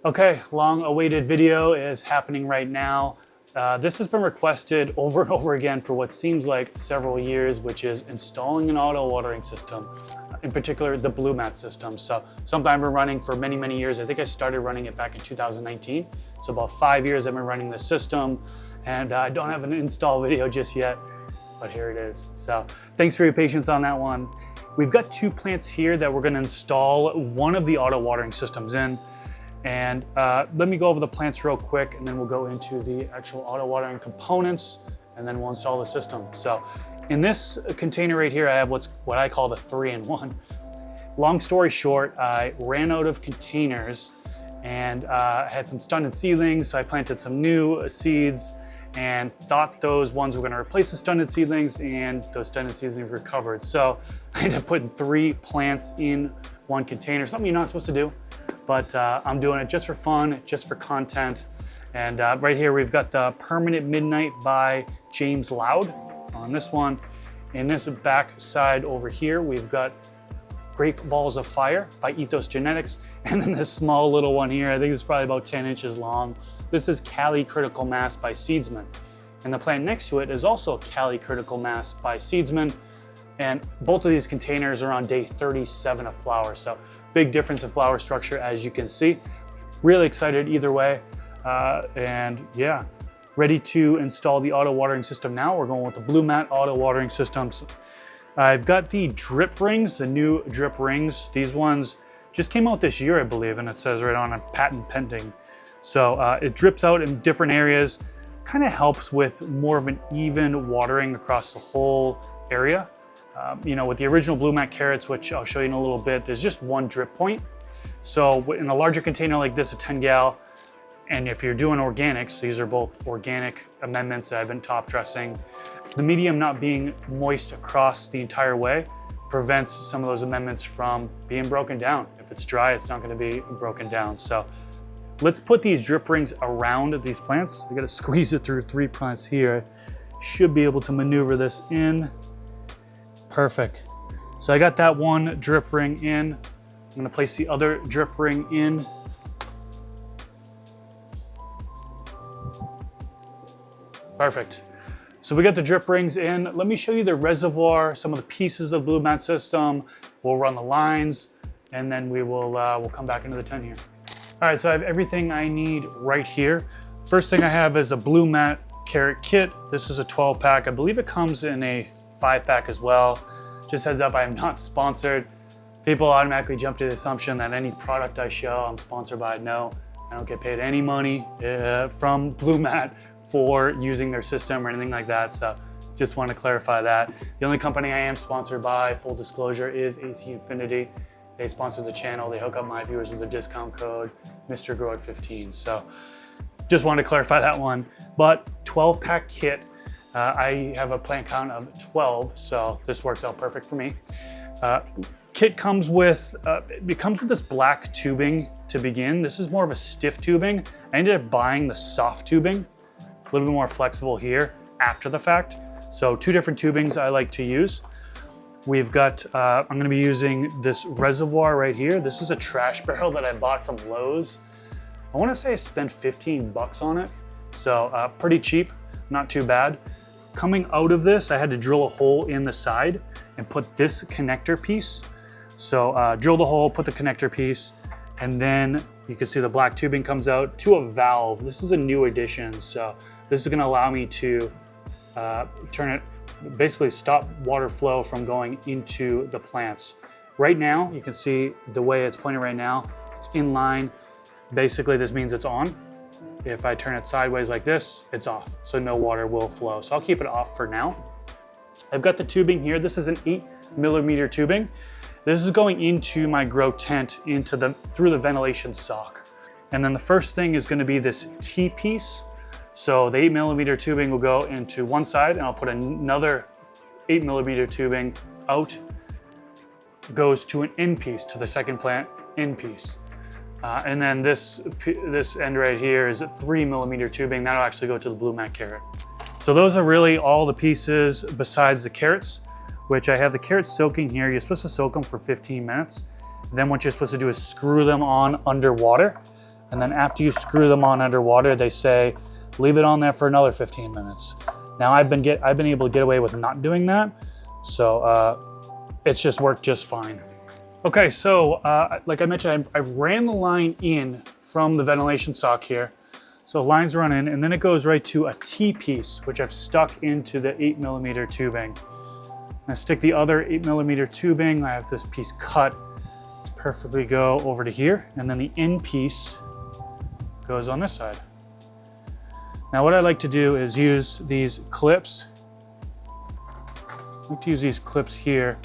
Okay, long awaited video is happening right now. This has been requested over and over again for what seems like several years, which is installing an auto watering system, in particular the Blumat system. So something I've been running for many, many years. I think I started running it back in 2019. So about 5 years I've been running this system, and I don't have an install video just yet, but here it is. So thanks for your patience on that one. We've got 2 plants here that we're gonna install one of the auto watering systems in. And let me go over the plants real quick, and then we'll go into the actual auto watering components, and then we'll install the system. So in this container right here, I have what I call the 3-in-1. Long story short, I ran out of containers and had some stunted seedlings, so I planted some new seeds and thought those ones were gonna replace the stunted seedlings, and those stunted seedlings recovered. So I ended up putting 3 plants in one container, something you're not supposed to do. But I'm doing it just for fun, just for content. And right here, we've got the Permanent Midnight by James Loud on this one. In this back side over here, we've got Grape Balls of Fire by Ethos Genetics. And then this small little one here, I think it's probably about 10 inches long. This is Cali Critical Mass by Seedsman. And the plant next to it is also Cali Critical Mass by Seedsman. And both of these containers are on day 37 of flower. So big difference in flower structure, as you can see. Really excited either way. And yeah, ready to install the auto watering system now. We're going with the Blumat auto watering systems. I've got the drip rings, the new drip rings. These ones just came out this year, I believe, and it says right on it, patent pending. So it drips out in different areas, kind of helps with more of an even watering across the whole area. You know, with the original Blumat carrots, which I'll show you in a little bit, there's just one drip point. So in a larger container like this, a 10 gal, and if you're doing organics, these are both organic amendments that I've been top dressing. The medium not being moist across the entire way prevents some of those amendments from being broken down. If it's dry, it's not gonna be broken down. So let's put these drip rings around these plants. I gotta squeeze it through 3 plants here. Should be able to maneuver this in. Perfect. So I got that one drip ring in. I'm gonna place the other drip ring in. Perfect. So we got the drip rings in. Let me show you the reservoir, some of the pieces of the Blumat system. We'll run the lines, and then we'll come back into the tent here. All right, so I have everything I need right here. First thing I have is a Blumat carrot kit. This is a 12 pack. I believe it comes in a 5-pack as well. Just heads up, I am not sponsored. People automatically jump to the assumption that any product I show, I'm sponsored by. No, I don't get paid any money from Blumat for using their system or anything like that. So just want to clarify that. The only company I am sponsored by, full disclosure, is AC Infinity. They sponsor the channel. They hook up my viewers with a discount code, Mr. Grow at 15. So just wanted to clarify that one. But 12-pack kit. I have a plant count of 12, so this works out perfect for me. Kit comes with, it comes with this black tubing to begin. This is more of a stiff tubing. I ended up buying the soft tubing, a little bit more flexible here after the fact. So 2 different tubings I like to use. We've got, I'm gonna be using this reservoir right here. This is a trash barrel that I bought from Lowe's. I wanna say I spent 15 bucks on it. So pretty cheap, not too bad. Coming out of this, I had to drill a hole in the side and put this connector piece. So drill the hole, put the connector piece, and then you can see the black tubing comes out to a valve. This is a new addition. So this is gonna allow me to turn it, basically stop water flow from going into the plants. Right now, you can see the way it's pointed right now, it's in line. Basically, this means it's on. If I turn it sideways like this, it's off, so no water will flow. So I'll keep it off for now. I've got the tubing here. This is an 8mm tubing. This is going into my grow tent through the ventilation sock. And then the first thing is gonna be this T-piece. So the 8mm tubing will go into one side, and I'll put another 8mm tubing out, goes to an end piece, to the second plant end piece. And then this end right here is a 3mm tubing. That'll actually go to the Blumat carrot. So those are really all the pieces besides the carrots, which I have the carrots soaking here. You're supposed to soak them for 15 minutes. Then what you're supposed to do is screw them on underwater. And then after you screw them on underwater, they say, leave it on there for another 15 minutes. Now I've been able to get away with not doing that. So it's just worked just fine. Okay, so like I mentioned, I've ran the line in from the ventilation sock here. So lines run in, and then it goes right to a T-piece, which I've stuck into the 8mm tubing. I stick the other 8mm tubing. I have this piece cut to perfectly go over to here, and then the end piece goes on this side. Now what I like to do is use these clips. I like to use these clips here,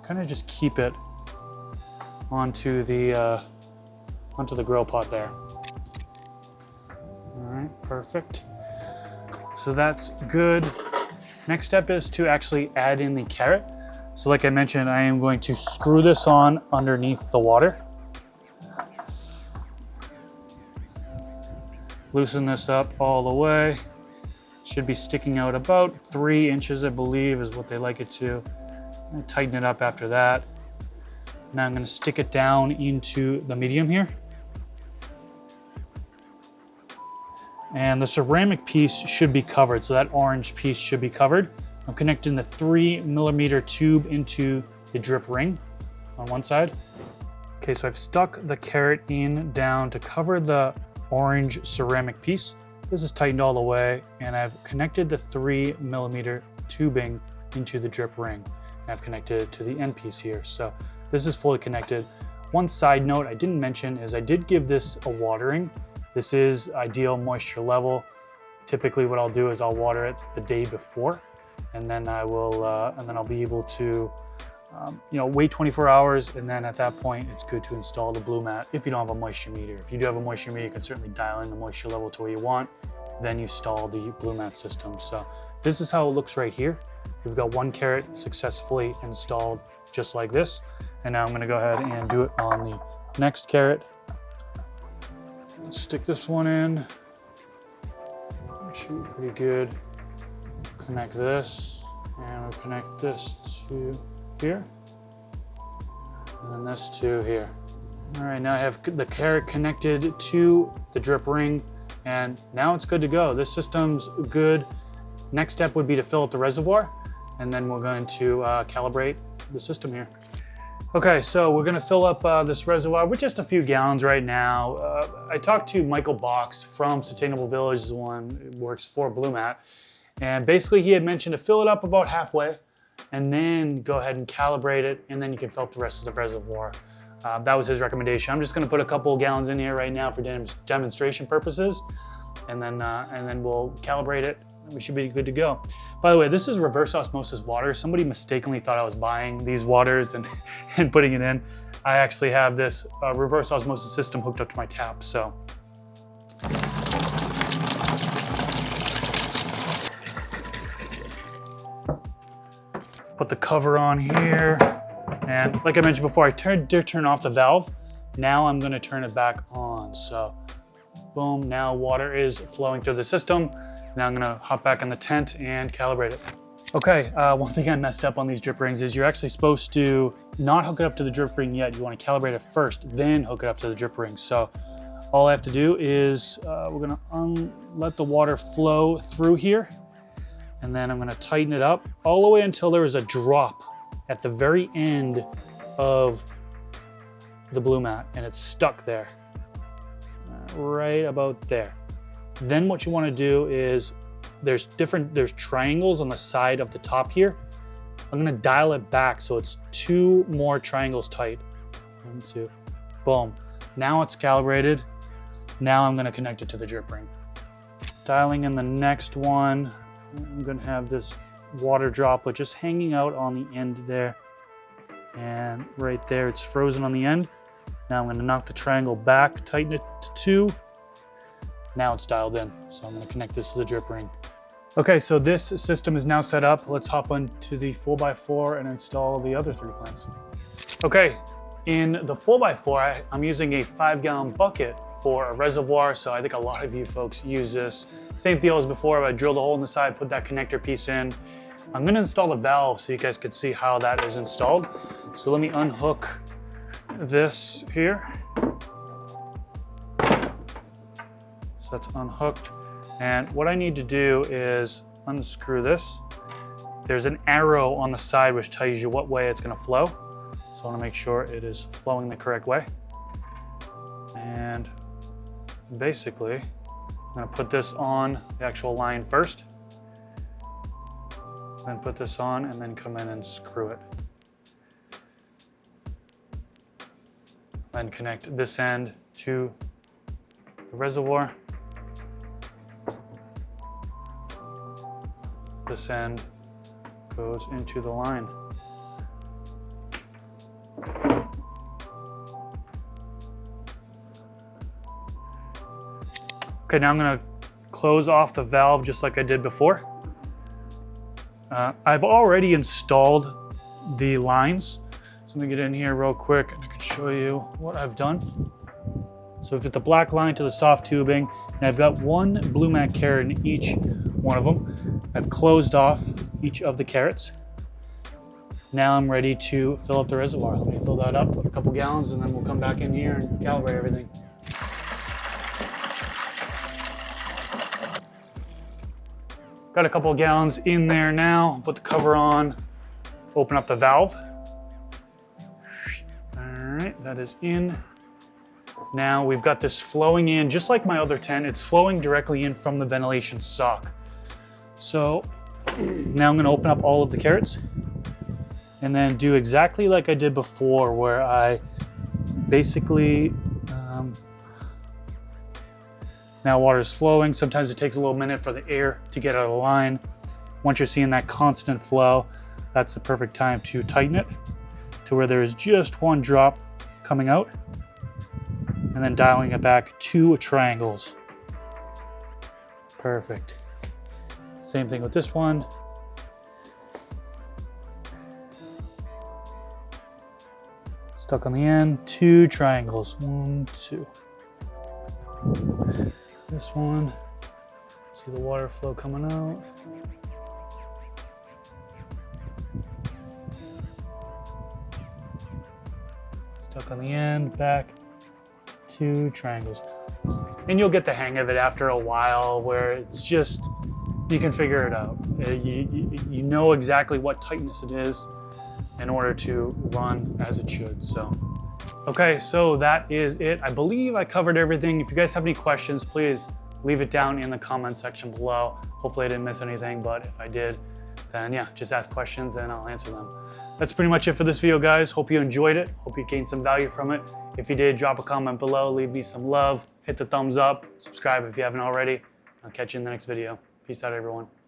kind of just keep it onto the grill pot there. All right, perfect. So that's good. Next step is to actually add in the carrot. So like I mentioned, I am going to screw this on underneath the water. Loosen this up all the way. Should be sticking out about 3 inches, I believe, is what they like it to. I'm gonna tighten it up after that. Now I'm gonna stick it down into the medium here. And the ceramic piece should be covered, so that orange piece should be covered. I'm connecting the 3mm tube into the drip ring on one side. Okay, so I've stuck the carrot in down to cover the orange ceramic piece. This is tightened all the way, and I've connected the 3mm tubing into the drip ring. I've connected it to the end piece here, so this is fully connected. One side note I didn't mention is I did give this a watering. This is ideal moisture level. Typically what I'll do is I'll water it the day before, and then I'll be able to wait 24 hours, and then at that point it's good to install the Blumat if you don't have a moisture meter. If you do have a moisture meter, you can certainly dial in the moisture level to where you want, then you install the Blumat system. So this is how it looks right here. We've got one carrot successfully installed just like this. And now I'm gonna go ahead and do it on the next carrot. Let's stick this one in. That should be pretty good. Connect this, and we'll connect this to here, and then this to here. All right, now I have the carrot connected to the drip ring, and now it's good to go. This system's good. Next step would be to fill up the reservoir, and then we're going to calibrate the system here. Okay, so we're gonna fill up this reservoir with just a few gallons right now. I talked to Michael Box from Sustainable Village, the one who works for Blumat, and basically he had mentioned to fill it up about halfway, and then go ahead and calibrate it, and then you can fill up the rest of the reservoir. That was his recommendation. I'm just gonna put a couple of gallons in here right now for demonstration purposes, and then we'll calibrate it. We should be good to go. By the way, this is reverse osmosis water. Somebody mistakenly thought I was buying these waters and putting it in. I actually have this reverse osmosis system hooked up to my tap, so. Put the cover on here. And like I mentioned before, I did turn off the valve. Now I'm gonna turn it back on. So boom, now water is flowing through the system. Now I'm gonna hop back in the tent and calibrate it. Okay, one thing I messed up on these drip rings is you're actually supposed to not hook it up to the drip ring yet. You wanna calibrate it first, then hook it up to the drip ring. So all I have to do is we're gonna let the water flow through here, and then I'm gonna tighten it up all the way until there is a drop at the very end of the Blumat, and it's stuck there, right about there. Then what you want to do is there's triangles on the side of the top here. I'm gonna dial it back so it's 2 more triangles tight. 1, 2, boom. Now it's calibrated. Now I'm gonna connect it to the drip ring. Dialing in the next one, I'm gonna have this water droplet just hanging out on the end there. And right there, it's frozen on the end. Now I'm gonna knock the triangle back, tighten it to 2. Now it's dialed in, so I'm gonna connect this to the drip ring. Okay, so this system is now set up. Let's hop onto the 4x4 and install the other 3 plants. Okay, in the 4x4, I'm using a 5-gallon bucket for a reservoir, so I think a lot of you folks use this. Same deal as before, I drilled a hole in the side, put that connector piece in. I'm gonna install the valve so you guys can see how that is installed. So let me unhook this here. So that's unhooked. And what I need to do is unscrew this. There's an arrow on the side which tells you what way it's going to flow. So I want to make sure it is flowing the correct way. And basically, I'm going to put this on the actual line first. Then put this on and then come in and screw it. Then connect this end to the reservoir. This end goes into the line. Okay, now I'm gonna close off the valve just like I did before. I've already installed the lines. So let me get in here real quick and I can show you what I've done. So I've got the black line to the soft tubing, and I've got one Blumat carrot in each one of them. I've closed off each of the carrots. Now I'm ready to fill up the reservoir. Let me fill that up with a couple gallons and then we'll come back in here and calibrate everything. Got a couple of gallons in there now. Put the cover on, open up the valve. All right, that is in. Now we've got this flowing in, just like my other tent, it's flowing directly in from the ventilation sock. So now I'm gonna open up all of the carrots and then do exactly like I did before, where I basically, now water is flowing. Sometimes it takes a little minute for the air to get out of the line. Once you're seeing that constant flow, that's the perfect time to tighten it to where there is just one drop coming out, and then dialing it back to triangles. Perfect. Same thing with this one. Stuck on the end, 2 triangles. 1, 2. This one, see the water flow coming out. Stuck on the end, back, 2 triangles. And you'll get the hang of it after a while, where it's just, you can figure it out. You know exactly what tightness it is in order to run as it should, so. Okay, so that is it. I believe I covered everything. If you guys have any questions, please leave it down in the comment section below. Hopefully I didn't miss anything, but if I did, then yeah, just ask questions and I'll answer them. That's pretty much it for this video, guys. Hope you enjoyed it. Hope you gained some value from it. If you did, drop a comment below, leave me some love, hit the thumbs up, subscribe if you haven't already. I'll catch you in the next video. Peace out, everyone.